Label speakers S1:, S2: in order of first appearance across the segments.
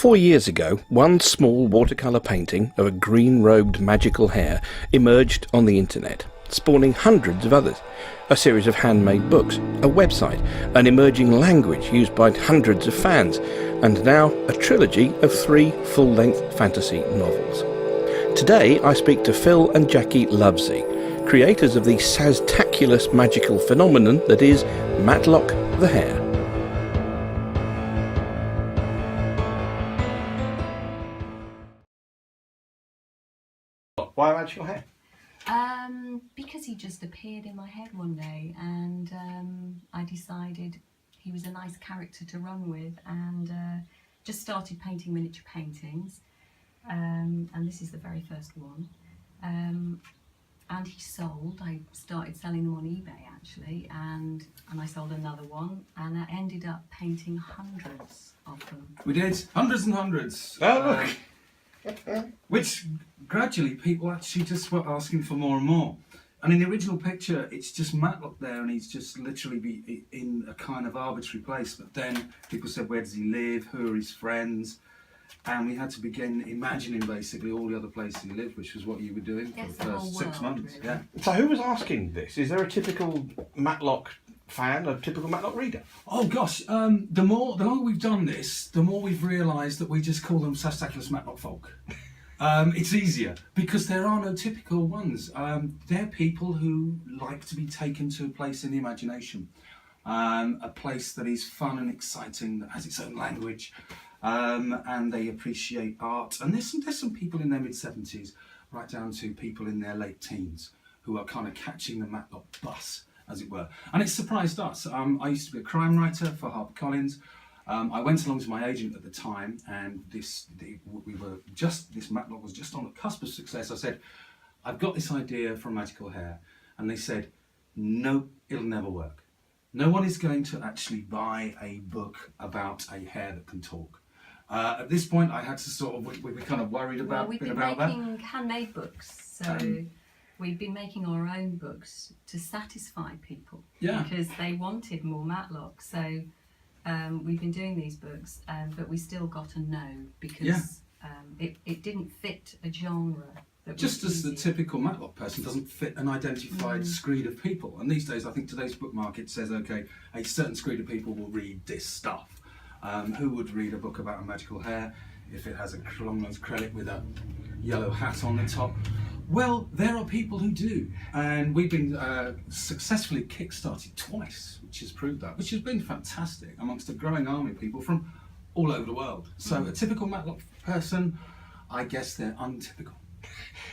S1: 4 years ago, one small watercolour painting of a green-robed magical hare emerged on the internet, spawning hundreds of others, a series of handmade books, a website, an emerging language used by hundreds of fans, and now a trilogy of 3 full-length fantasy novels. Today I speak to Phil and Jacqui Lovesey, creators of the saztaculous magical phenomenon that is Matlock the Hare. Why magical hare?
S2: Because he just appeared in my head one day, and I decided he was a nice character to run with, and just started painting miniature paintings, and this is the very first one, and he sold. I started selling them on eBay actually, and I sold another one, and I ended up painting hundreds of them.
S3: We did hundreds and hundreds.
S1: Oh, look.
S3: Which gradually people actually just were asking for more and more. And in the original picture, it's just Matlock there, and he's just literally be in a kind of arbitrary place. But then people said, where does he live? Who are his friends? And we had to begin imagining basically all the other places he lived, which was what you were doing for the first 6 months.
S2: Really.
S3: Yeah.
S1: So who was asking this? Is there a typical Matlock fan, a typical Matlock reader?
S3: Oh gosh, the longer we've done this, the more we've realised that we just call them saztaculous Matlock folk. It's easier because there are no typical ones. They're people who like to be taken to a place in the imagination, a place that is fun and exciting, that has its own language, and they appreciate art. And there's some people in their mid-70s, right down to people in their late teens, who are kind of catching the Matlock bus, as it were. And it surprised us. I used to be a crime writer for HarperCollins. I went along to my agent at the time, and this Matlock was just on the cusp of success. I said, I've got this idea for a magical hare. And they said, no, it'll never work. No one is going to actually buy a book about a hare that can talk. At this point, I had to sort of, we were kind of worried about,
S2: we've been
S3: about
S2: making handmade books, so we've been making our own books to satisfy people, because they wanted more Matlock. So we've been doing these books, but we still got a no because it didn't fit a genre.
S3: Just as the typical Matlock person doesn't fit an identified screed of people. And these days, I think today's book market says, okay, a certain screed of people will read this stuff. Who would read a book about a magical hare if it has a long-nosed credit with a yellow hat on the top? Well, there are people who do, and we've been successfully kick-started twice, which has proved that, which has been fantastic amongst a growing army of people from all over the world. So a typical Matlock person, I guess they're untypical.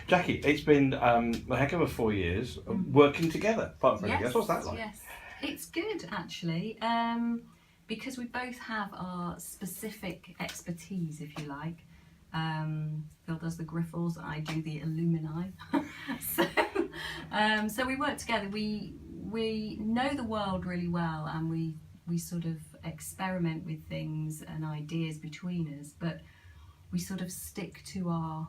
S1: Jacqui, it's been a heck of a 4 years of working together, apart from anything else. What's that like?
S2: Yes, it's good actually, because we both have our specific expertise, if you like. Phil does the griffles, I do the illumini. So we work together. We know the world really well, and we sort of experiment with things and ideas between us, but we sort of stick to our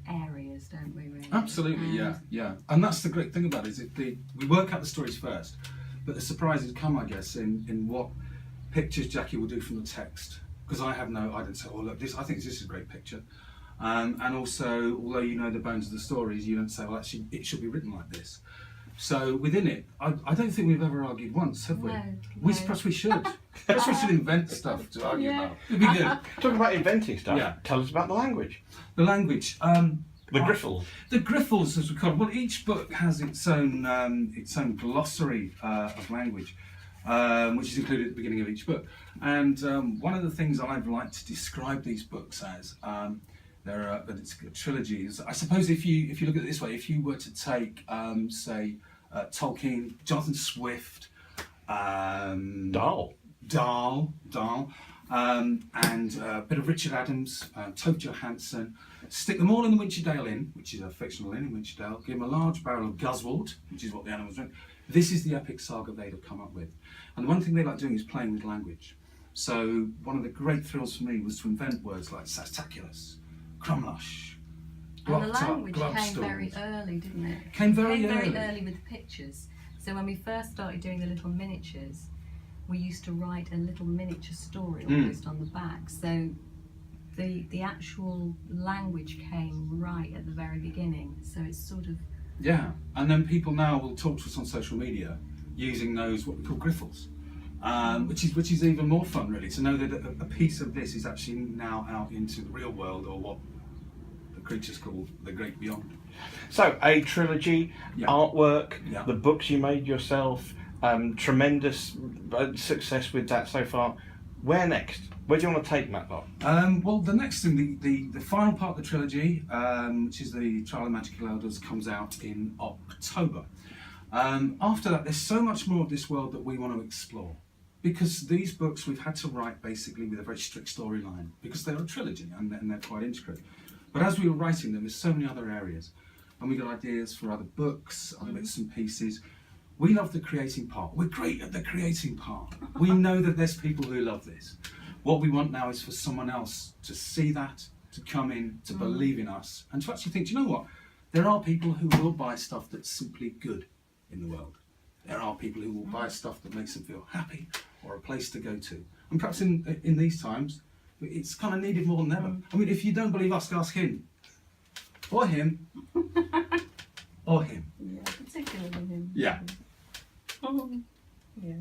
S2: areas, don't we, really?
S3: Absolutely, yeah. And that's the great thing about it, is we work out the stories first, but the surprises come, I guess, in what pictures Jacqui will do from the text. Because I didn't say, oh look, I think this is a great picture. And also, although you know the bones of the stories, you don't say, well actually, it should be written like this. So within it, I don't think we've ever argued once, have we?
S2: No.
S3: Perhaps we should. Perhaps we should invent stuff to argue about. It'd be good.
S1: Talking about inventing stuff, tell us about the language.
S3: The language.
S1: The griffles.
S3: The griffles, as we call it. Well, each book has its own glossary of language, which is included at the beginning of each book. And one of the things I've liked to describe these books as, that it's a trilogy. I suppose if you look at it this way, if you were to take, say, Tolkien, Jonathan Swift,
S1: Dahl,
S3: and a bit of Richard Adams, Tove Johansson, stick them all in the Wincherdale Inn, which is a fictional inn in Wincherdale, give them a large barrel of Guswald, which is what the animals drink. This is the epic saga they'd have come up with. And one thing they like doing is playing with language. So one of the great thrills for me was to invent words like saztaculous, crumlush,
S2: and the language came very early, didn't it?
S3: Came very
S2: early with the pictures. So when we first started doing the little miniatures, we used to write a little miniature story almost on the back. So the actual language came right at the very beginning. So it's sort of
S3: Yeah, and then people now will talk to us on social media using those what we call griffles, which is even more fun really, to know that a piece of this is actually now out into the real world, or what the creatures call the great beyond.
S1: So, a trilogy,
S3: Yeah.
S1: artwork,
S3: Yeah.
S1: the books you made yourself, tremendous success with that so far. Where next? Where do you want to take Matlock?
S3: Well, the next thing, the final part of the trilogy, which is the Trial of Magical Elders, comes out in October. After that, there's so much more of this world that we want to explore. Because these books we've had to write basically with a very strict storyline, because they're a trilogy and they're quite intricate. But as we were writing them, there's so many other areas. And we got ideas for other books, other bits and pieces. We love the creating part. We're great at the creating part. We know that there's people who love this. What we want now is for someone else to see that, to come in, to believe in us, and to actually think, do you know what? There are people who will buy stuff that's simply good in the world. There are people who will buy stuff that makes them feel happy, or a place to go to. And perhaps in these times, it's kind of needed more than ever. I mean, if you don't believe us, ask him. Or him. Or him.
S2: yeah, particularly him.
S3: Yeah.
S2: Yeah.